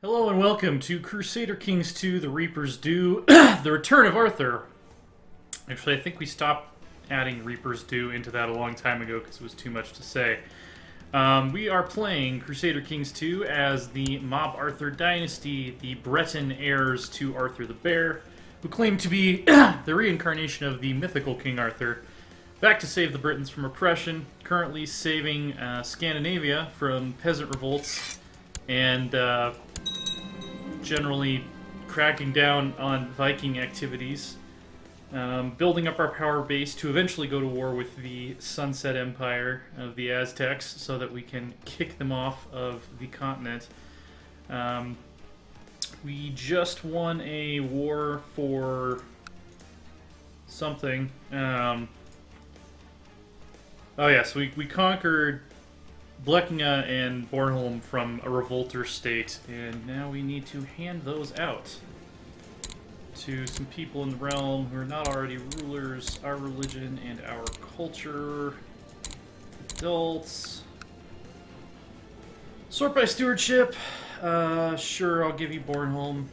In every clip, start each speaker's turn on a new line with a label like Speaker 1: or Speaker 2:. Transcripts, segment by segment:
Speaker 1: Hello and welcome to Crusader Kings 2, The Reaper's Due, The Return of Arthur. Actually, I think we stopped adding Reaper's Due into that a long time ago because it was too much to say. We are playing Crusader Kings 2 as the Mob Arthur dynasty, the Breton heirs to Arthur the Bear, who claim to be the reincarnation of the mythical King Arthur, back to save the Britons from oppression, currently saving Scandinavia from peasant revolts, and generally cracking down on Viking activities, building up our power base to eventually go to war with the Sunset Empire of the Aztecs so that we can kick them off of the continent. We just won a war for something. Oh yes, we conquered Blekinga and Bornholm from a revolter state, and now we need to hand those out to some people in the realm who are not already rulers, our religion and our culture. Adults. Sort by stewardship. Sure, I'll give you Bornholm.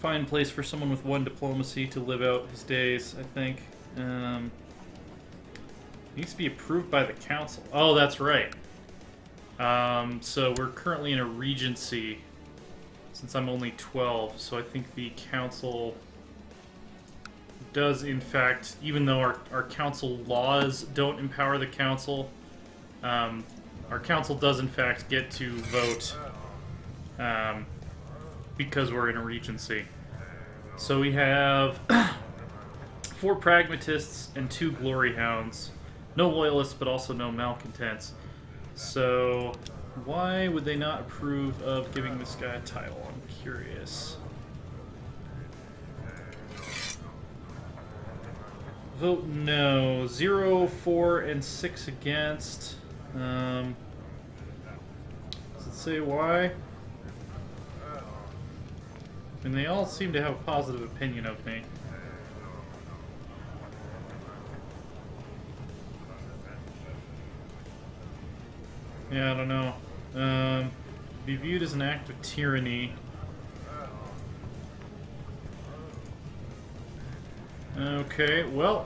Speaker 1: Fine place for someone with one diplomacy to live out his days, I think. Needs to be approved by the council. Oh, that's right. So we're currently in a regency, since I'm only 12, so I think the council does, in fact, even though our council laws don't empower the council, our council does, in fact, get to vote because we're in a regency. So we have 4 pragmatists and 2 glory hounds. No loyalists, but also no malcontents. So, why would they not approve of giving this guy a title? I'm curious. Vote no. 0, 4, and 6 against. Does it say why? And they all seem to have a positive opinion of me. Yeah, I don't know. Be viewed as an act of tyranny. Okay, well,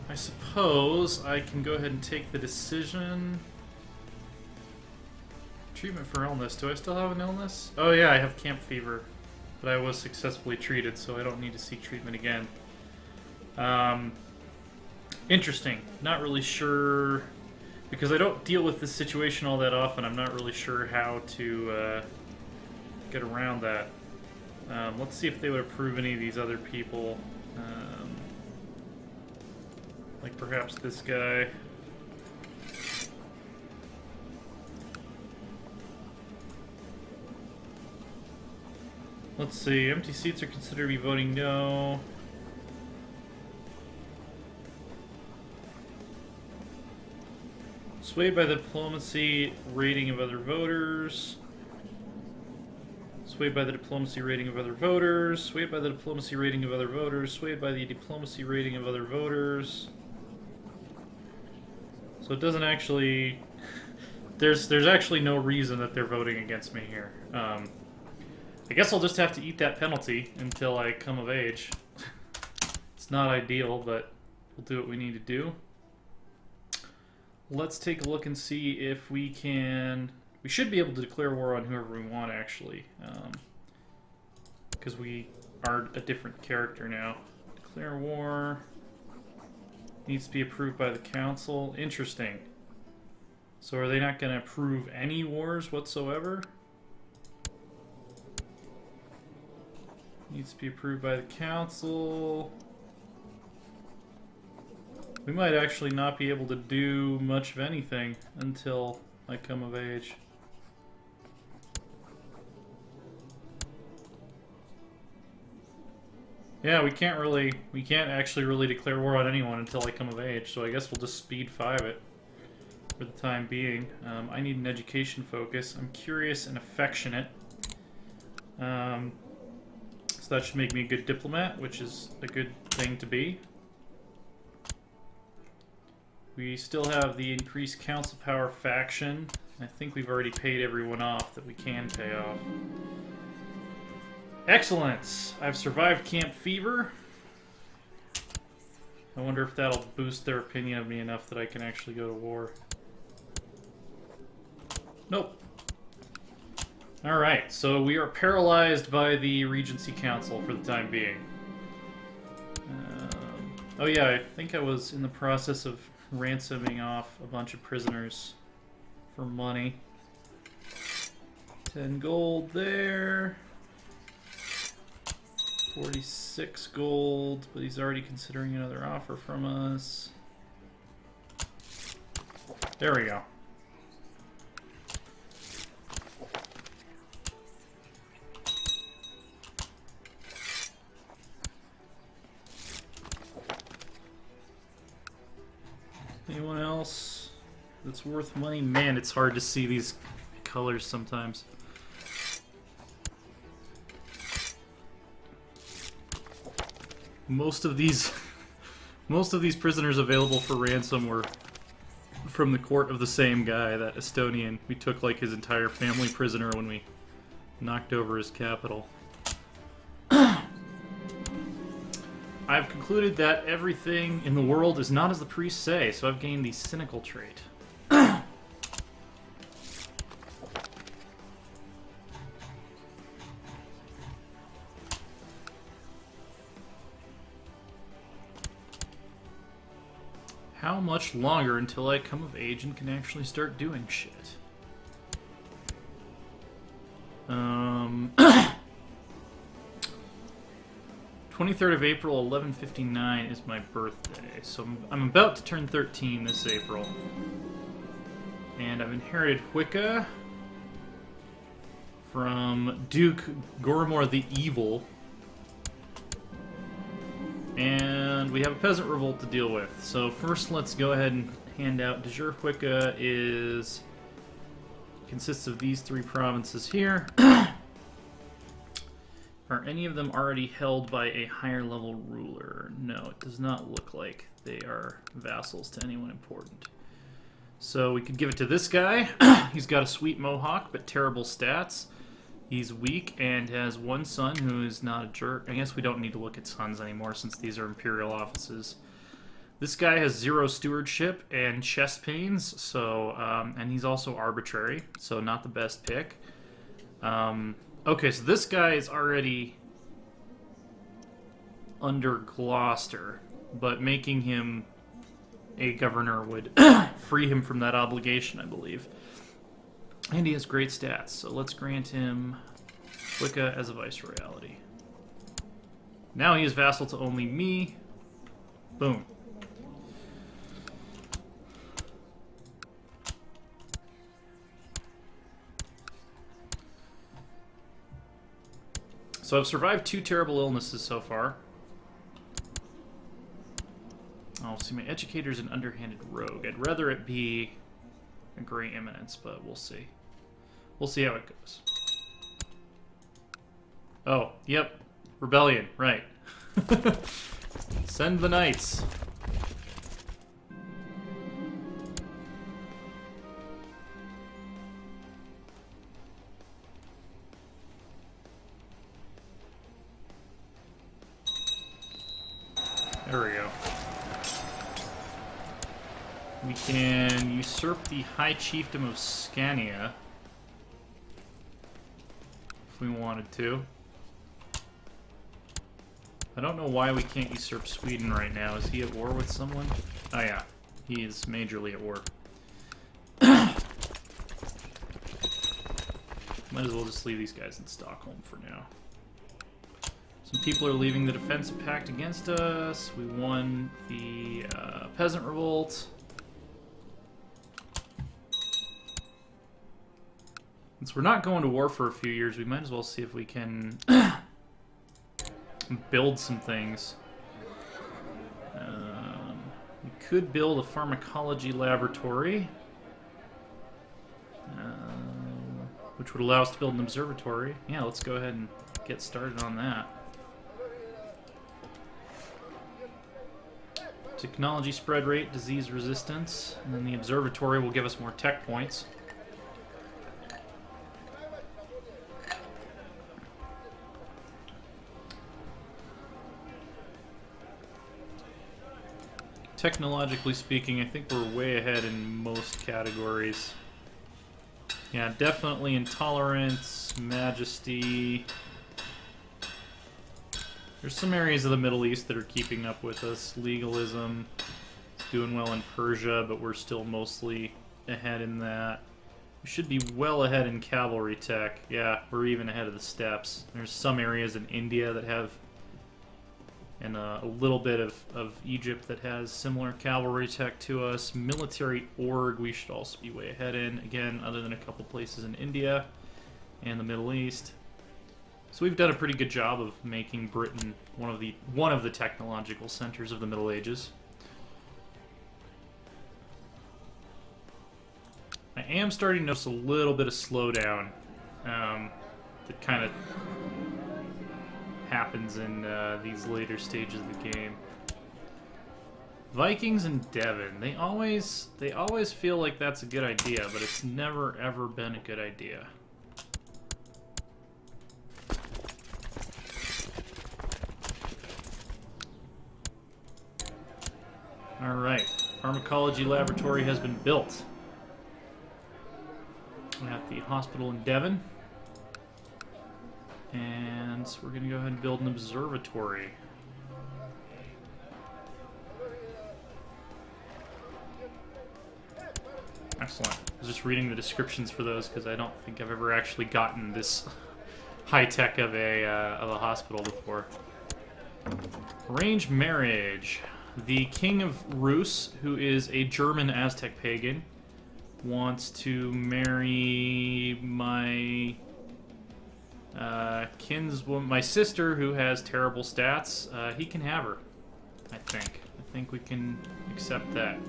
Speaker 1: I suppose I can go ahead and take the decision. Treatment for illness. Do I still have an illness? Oh yeah, I have camp fever, but I was successfully treated, so I don't need to seek treatment again. Interesting. Not really sure. Because I don't deal with this situation all that often, I'm not really sure how to get around that. Let's see if they would approve any of these other people. Like perhaps this guy. Let's see, empty seats are considered to be voting no. Swayed by the diplomacy rating of other voters. Swayed by the diplomacy rating of other voters. Swayed by the diplomacy rating of other voters. Swayed by the diplomacy rating of other voters. So it doesn't actually... There's actually no reason that they're voting against me here. I guess I'll just have to eat that penalty until I come of age. It's not ideal, but we'll do what we need to do. Let's take a look and see if we can... We should be able to declare war on whoever we want, actually. Because we are a different character now. Declare war. Needs to be approved by the council. Interesting. So are they not going to approve any wars whatsoever? Needs to be approved by the council. We might actually not be able to do much of anything until I come of age. Yeah, we can't actually really declare war on anyone until I come of age, so I guess we'll just speed 5 it for the time being. I need an education focus. I'm curious and affectionate. So that should make me a good diplomat, which is a good thing to be. We still have the increased council power faction. I think we've already paid everyone off that we can pay off. Excellent! I've survived Camp Fever. I wonder if that'll boost their opinion of me enough that I can actually go to war. Nope. Alright, so we are paralyzed by the Regency Council for the time being. Oh yeah, I think I was in the process of ransoming off a bunch of prisoners for money. 10 gold there. 46 gold, but he's already considering another offer from us. There we go. Anyone else that's worth money? Man, it's hard to see these colors sometimes. Most of these prisoners available for ransom were from the court of the same guy, that Estonian. We took like his entire family prisoner when we knocked over his capital. I've concluded that everything in the world is not as the priests say, so I've gained the cynical trait. How much longer until I come of age and can actually start doing shit? 23rd of April, 11:59 is my birthday, so I'm about to turn 13 this April. And I've inherited Wicca from Duke Gormor the Evil. And we have a peasant revolt to deal with. So first let's go ahead and hand out de jure Wicca consists of these 3 provinces here. Are any of them already held by a higher level ruler? No, it does not look like they are vassals to anyone important. So we could give it to this guy. He's got a sweet mohawk, but terrible stats. He's weak and has one son who is not a jerk. I guess we don't need to look at sons anymore since these are imperial offices. This guy has 0 stewardship and chest pains, so and he's also arbitrary, so not the best pick. Okay, so this guy is already under Gloucester, but making him a governor would free him from that obligation, I believe. And he has great stats, so let's grant him Wicca as a viceroyalty. Now he is vassal to only me. Boom. So I've survived 2 terrible illnesses so far. Oh, see, my educator's an underhanded rogue. I'd rather it be a Grey Eminence, but we'll see. We'll see how it goes. Oh, yep. Rebellion, right. Send the knights. There we go. We can usurp the High Chiefdom of Scania if we wanted to. I don't know why we can't usurp Sweden right now. Is he at war with someone? Oh yeah, he is majorly at war. Might as well just leave these guys in Stockholm for now. Some people are leaving the defensive pact against us. We won the peasant revolt. Since we're not going to war for a few years, we might as well see if we can build some things. We could build a pharmacology laboratory, which would allow us to build an observatory. Yeah, let's go ahead and get started on that. Technology spread rate, disease resistance, and then the observatory will give us more tech points. Technologically speaking, I think we're way ahead in most categories. Yeah, definitely intolerance, majesty. There's some areas of the Middle East that are keeping up with us. Legalism, doing well in Persia, but we're still mostly ahead in that. We should be well ahead in cavalry tech. Yeah, we're even ahead of the steppes. There's some areas in India that have, and a little bit of Egypt that has similar cavalry tech to us. Military org we should also be way ahead in. Again, other than a couple places in India and the Middle East. So we've done a pretty good job of making Britain one of the technological centers of the Middle Ages. I am starting to notice a little bit of slowdown that kind of happens in these later stages of the game. Vikings and Devon, they always feel like that's a good idea, but it's never ever been a good idea. Alright, pharmacology laboratory has been built. We have the hospital in Devon. And we're going to go ahead and build an observatory. Excellent. I was just reading the descriptions for those because I don't think I've ever actually gotten this high-tech of a hospital before. Arrange marriage. The King of Rus, who is a German Aztec pagan, wants to marry my my sister, who has terrible stats. He can have her, I think. I think we can accept that.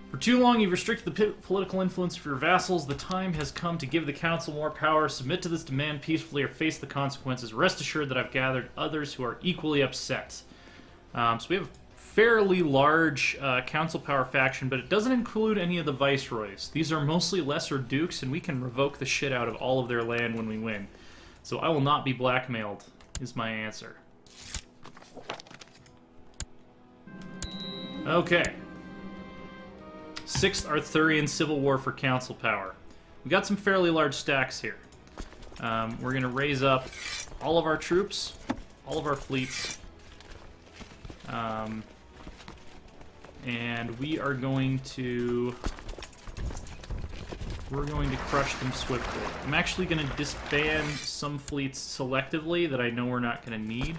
Speaker 1: For too long, you've restricted the political influence of your vassals. The time has come to give the council more power. Submit to this demand peacefully or face the consequences. Rest assured that I've gathered others who are equally upset. So we have a fairly large council power faction, but it doesn't include any of the viceroys. These are mostly lesser dukes, and we can revoke the shit out of all of their land when we win. So I will not be blackmailed, is my answer. Okay. 6th Arthurian Civil War for council power. We got some fairly large stacks here. We're going to raise up all of our troops, all of our fleets, and we're going to crush them swiftly. I'm actually going to disband some fleets selectively that I know we're not going to need.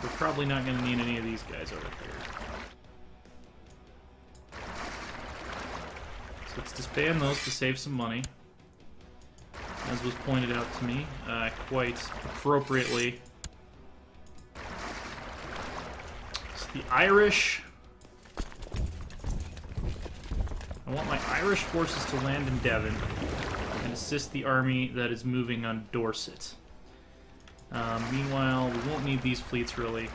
Speaker 1: We're probably not going to need any of these guys over here. So let's disband those to save some money. As was pointed out to me, quite appropriately. So the Irish... I want my Irish forces to land in Devon and assist the army that is moving on Dorset. Meanwhile, we won't need these fleets, really.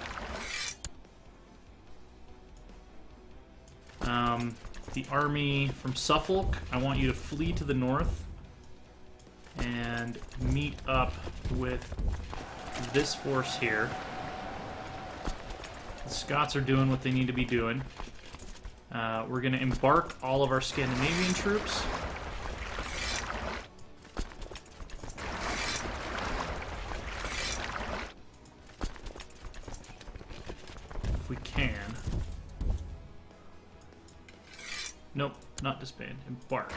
Speaker 1: The army from Suffolk, I want you to flee to the north and meet up with this force here. The Scots are doing what they need to be doing. We're going to embark all of our Scandinavian troops. If we can. Nope, not disband. Embark.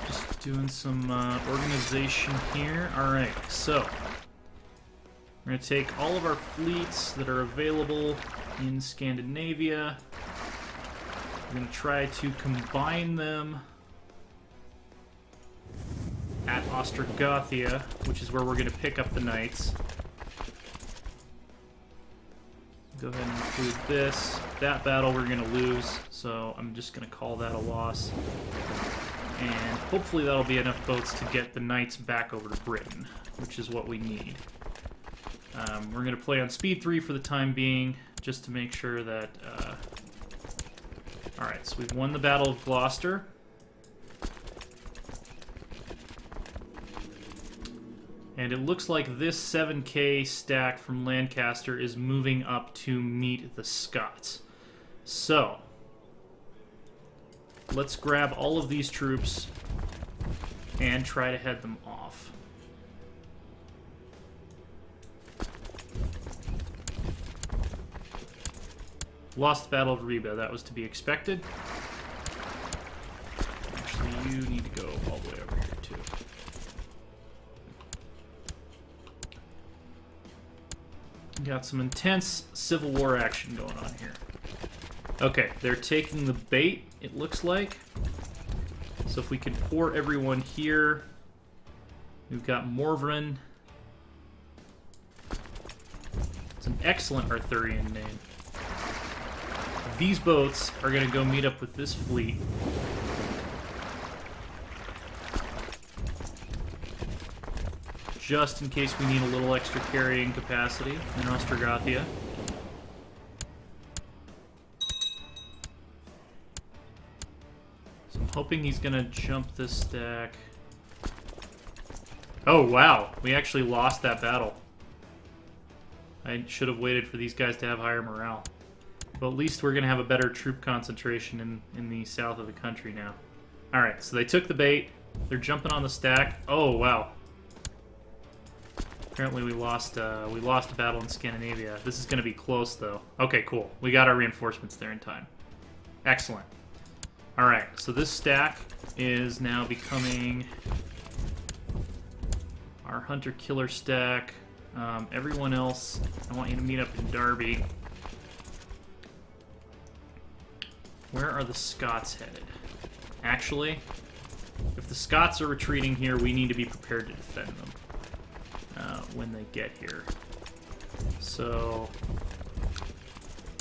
Speaker 1: Just doing some organization here. Alright, so we're going to take all of our fleets that are available in Scandinavia. We're going to try to combine them at Ostrogothia, which is where we're going to pick up the knights. Go ahead and include this. that battle we're going to lose, so I'm just going to call that a loss. And hopefully that'll be enough boats to get the knights back over to Britain, which is what we need. We're going to play on speed 3 for the time being, just to make sure that... Alright, so we've won the Battle of Gloucester. And it looks like this 7k stack from Lancaster is moving up to meet the Scots. So, let's grab all of these troops and try to head them off. Lost the Battle of Reba, that was to be expected. Actually, you need to go all the way over here, too. Got some intense Civil War action going on here. Okay, they're taking the bait, it looks like. So if we can pour everyone here. We've got Morvran. It's an excellent Arthurian name. These boats are going to go meet up with this fleet. Just in case we need a little extra carrying capacity in Ostrogothia. So I'm hoping he's going to jump this stack. Oh, wow. We actually lost that battle. I should have waited for these guys to have higher morale. But at least we're going to have a better troop concentration in the south of the country now. Alright, so they took the bait. They're jumping on the stack. Oh, wow. Apparently we lost a battle in Scandinavia. This is going to be close, though. Okay, cool. We got our reinforcements there in time. Excellent. Alright, so this stack is now becoming our hunter-killer stack. Everyone else, I want you to meet up in Derby. Where are the Scots headed? Actually, if the Scots are retreating here, we need to be prepared to defend them when they get here. So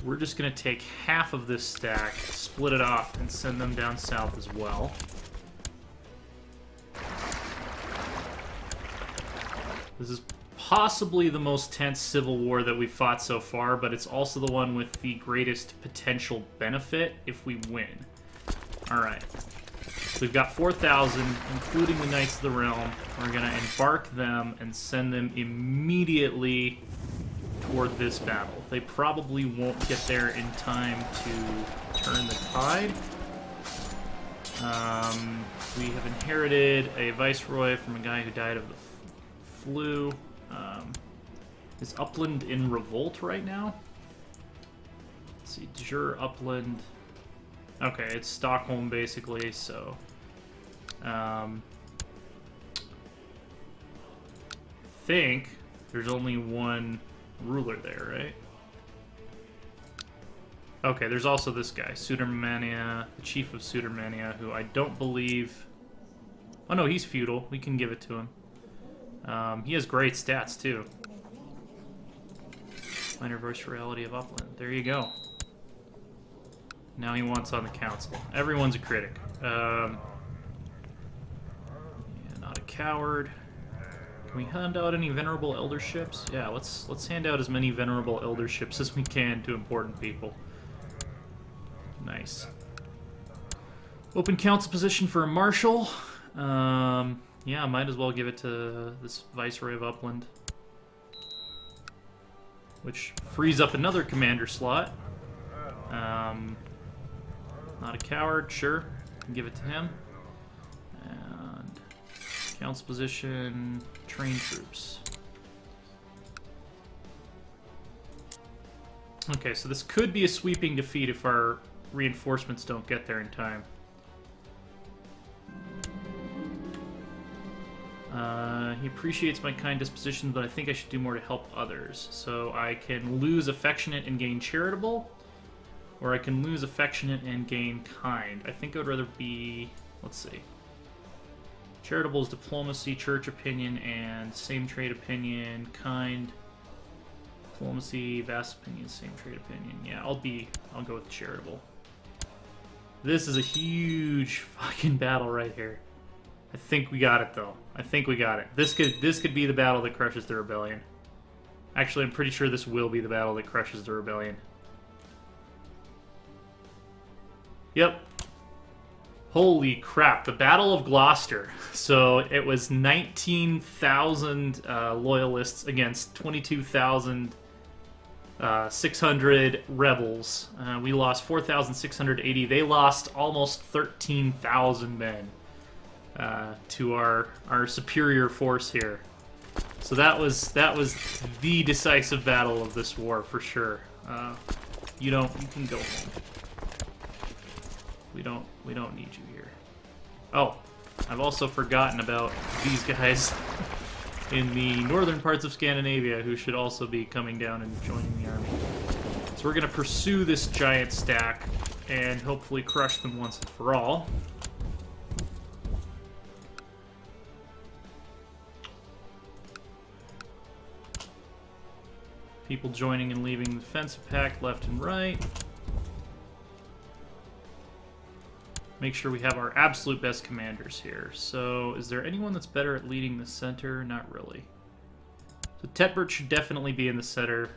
Speaker 1: we're just going to take half of this stack, split it off, and send them down south as well. This is possibly the most tense civil war that we've fought so far, but it's also the one with the greatest potential benefit if we win. Alright. So we've got 4,000, including the Knights of the Realm. We're going to embark them and send them immediately toward this battle. They probably won't get there in time to turn the tide. We have inherited a viceroy from a guy who died of the flu. Is Upland in revolt right now? Let's see, de jure Upland. Okay, it's Stockholm basically, so... I think there's only one ruler there, right? Okay, there's also this guy, Sudermania, the chief of Sudermania, who I don't believe... Oh no, he's feudal. We can give it to him. He has great stats, too. Minor Viceroyalty of Upland. There you go. Now he wants on the council. Everyone's a critic. Yeah, not a coward. Can we hand out any venerable elderships? Yeah, let's hand out as many venerable elderships as we can to important people. Nice. Open council position for a marshal. Yeah, might as well give it to this Viceroy of Upland. Which frees up another commander slot. Not a coward, sure. Can give it to him. And council position, train troops. Okay, so this could be a sweeping defeat if our reinforcements don't get there in time. He appreciates my kind disposition, but I think I should do more to help others. So I can lose affectionate and gain charitable, or I can lose affectionate and gain kind. I think I would rather be... Let's see. Charitable is diplomacy, church opinion, and same trade opinion. Kind. Diplomacy, vast opinion, same trade opinion. Yeah, I'll go with charitable. This is a huge fucking battle right here. I think we got it though. I think we got it. This could be the battle that crushes the rebellion. Actually, I'm pretty sure this will be the battle that crushes the rebellion. Yep. Holy crap, the Battle of Gloucester. So it was 19,000 loyalists against 22,600 rebels. We lost 4,680. They lost almost 13,000 men to our superior force here. So that was the decisive battle of this war for sure. You can go home. We don't need you here. Oh, I've also forgotten about these guys in the northern parts of Scandinavia who should also be coming down and joining the army. So we're going to pursue this giant stack and hopefully crush them once and for all. People joining and leaving the defensive pact left and right. Make sure we have our absolute best commanders here. So, is there anyone that's better at leading the center? Not really. So Tetbert should definitely be in the center.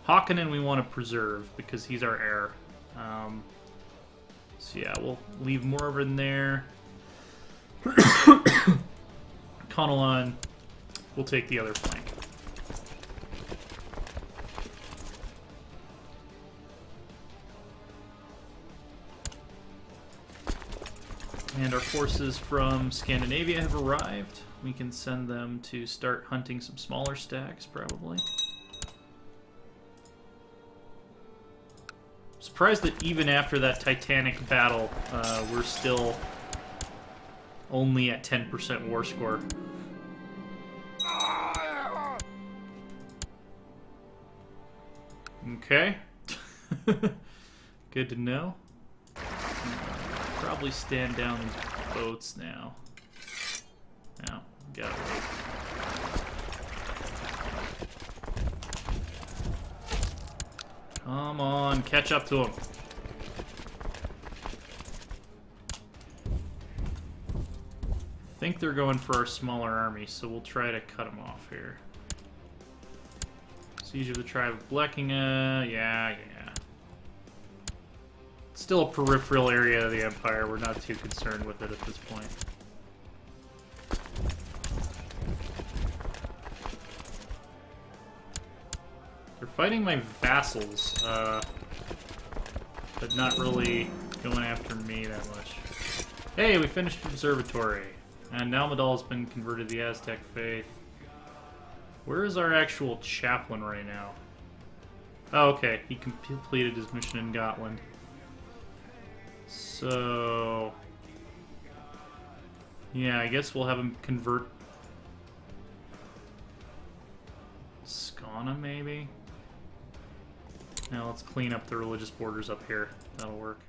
Speaker 1: Hakonnen we want to preserve because he's our heir. So yeah, we'll leave Morven in there. Conalon will take the other flank. And our forces from Scandinavia have arrived. We can send them to start hunting some smaller stacks, probably. Surprised that even after that titanic battle, we're still only at 10% war score. Okay. Good to know. Probably stand down these boats now. Now, gotta wait. Come on, catch up to them. I think they're going for our smaller army, so we'll try to cut them off here. Siege of the Tribe of Blekkinga, yeah. Still a peripheral area of the Empire. We're not too concerned with it at this point. They're fighting my vassals, but not really going after me that much. Hey, we finished the observatory. And now Madal has been converted to the Aztec faith. Where is our actual chaplain right now? Oh, okay. He completed his mission in Gotland. So, yeah, I guess we'll have him convert Skåne, maybe? Now let's clean up the religious borders up here. That'll work.